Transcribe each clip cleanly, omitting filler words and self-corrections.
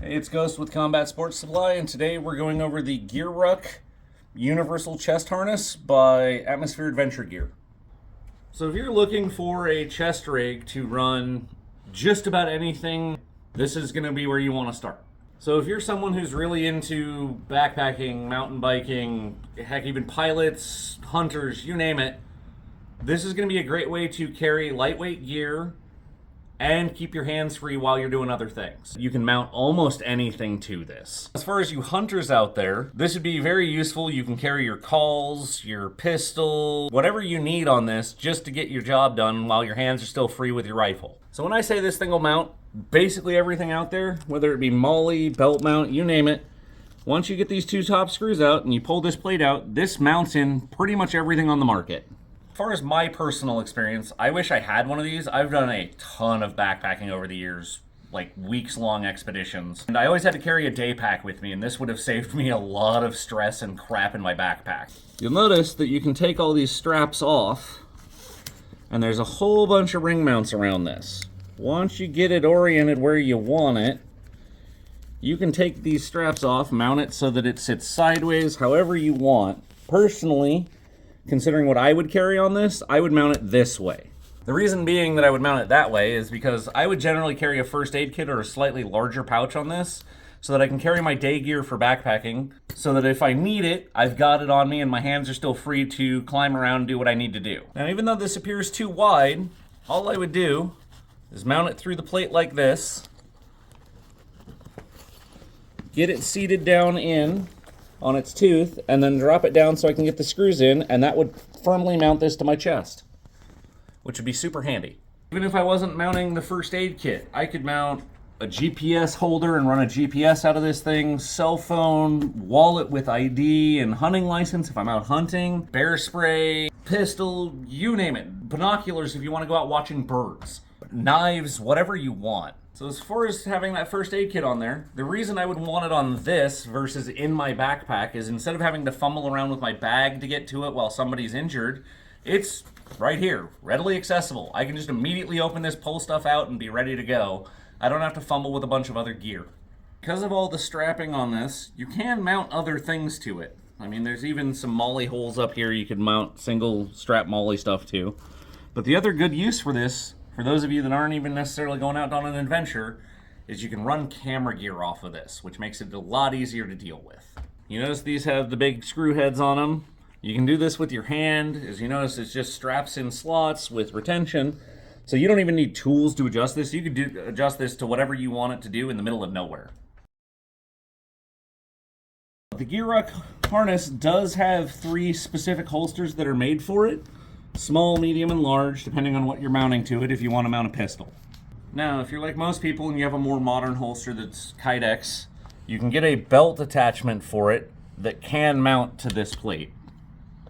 Hey, it's Ghost with Combat Sports Supply, and today we're going over the GearRuck Universal Chest Harness by Atmosphere Adventure Gear. So if you're looking for a chest rig to run just about anything, this is going to be where you want to start. So if you're someone who's really into backpacking, mountain biking, heck, even pilots, hunters, you name it, this is going to be a great way to carry lightweight gear and keep your hands free while you're doing other things. You can mount almost anything to this. As far as you hunters out there, this would be very useful. You can carry your calls, your pistol, whatever you need on this just to get your job done while your hands are still free with your rifle. So when I say this thing will mount basically everything out there, whether it be molly, belt mount, you name it, once you get these two top screws out and you pull this plate out, this mounts in pretty much everything on the market. As far as my personal experience, I wish I had one of these. I've done a ton of backpacking over the years, like weeks-long expeditions. And I always had to carry a day pack with me, and this would have saved me a lot of stress and crap in my backpack. You'll notice that you can take all these straps off, and there's a whole bunch of ring mounts around this. Once you get it oriented where you want it, you can take these straps off, mount it so that it sits sideways, however you want. Personally, considering what I would carry on this, I would mount it this way. The reason being that I would mount it that way is because I would generally carry a first aid kit or a slightly larger pouch on this so that I can carry my day gear for backpacking, so that if I need it, I've got it on me and my hands are still free to climb around and do what I need to do. Now, even though this appears too wide, all I would do is mount it through the plate like this, get it seated down in on its tooth, and then drop it down so I can get the screws in, and that would firmly mount this to my chest, which would be super handy. Even if I wasn't mounting the first aid kit, I could mount a GPS holder and run a GPS out of this thing, cell phone, wallet with ID and hunting license if I'm out hunting, bear spray, pistol, you name it. Binoculars if you want to go out watching birds, knives, whatever you want. So as far as having that first aid kit on there, the reason I would want it on this versus in my backpack is instead of having to fumble around with my bag to get to it while somebody's injured, it's right here, readily accessible. I can just immediately open this, pull stuff out, and be ready to go. I don't have to fumble with a bunch of other gear. Because of all the strapping on this, you can mount other things to it. I mean, there's even some molly holes up here you could mount single strap molly stuff to. But the other good use for this, for those of you that aren't even necessarily going out on an adventure, is you can run camera gear off of this, which makes it a lot easier to deal with. You notice these have the big screw heads on them. You can do this with your hand. As you notice, it's just straps in slots with retention. So you don't even need tools to adjust this. You could adjust this to whatever you want it to do in the middle of nowhere. The GearRuk harness does have 3 specific holsters that are made for it. Small, medium, and large, depending on what you're mounting to it if you want to mount a pistol. Now, if you're like most people and you have a more modern holster that's Kydex, you can get a belt attachment for it that can mount to this plate.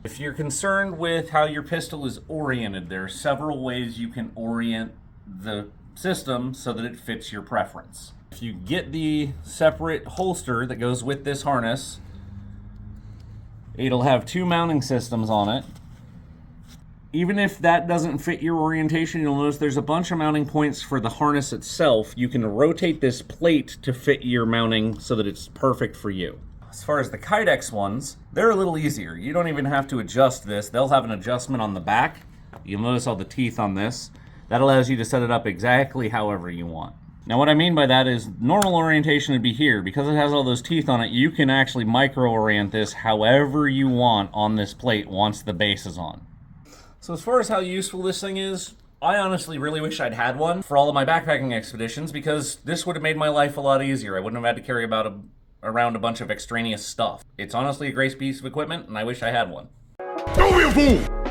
If you're concerned with how your pistol is oriented, there are several ways you can orient the system so that it fits your preference. If you get the separate holster that goes with this harness, it'll have 2 mounting systems on it. Even if that doesn't fit your orientation, you'll notice there's a bunch of mounting points for the harness itself. You can rotate this plate to fit your mounting so that it's perfect for you. As far as the Kydex ones, they're a little easier. You don't even have to adjust this. They'll have an adjustment on the back. You'll notice all the teeth on this. That allows you to set it up exactly however you want. Now what I mean by that is normal orientation would be here. Because it has all those teeth on it, you can actually micro-orient this however you want on this plate once the base is on. So as far as how useful this thing is, I honestly really wish I'd had one for all of my backpacking expeditions, because this would have made my life a lot easier. I wouldn't have had to carry around a bunch of extraneous stuff. It's honestly a great piece of equipment, and I wish I had one. Don't be a fool!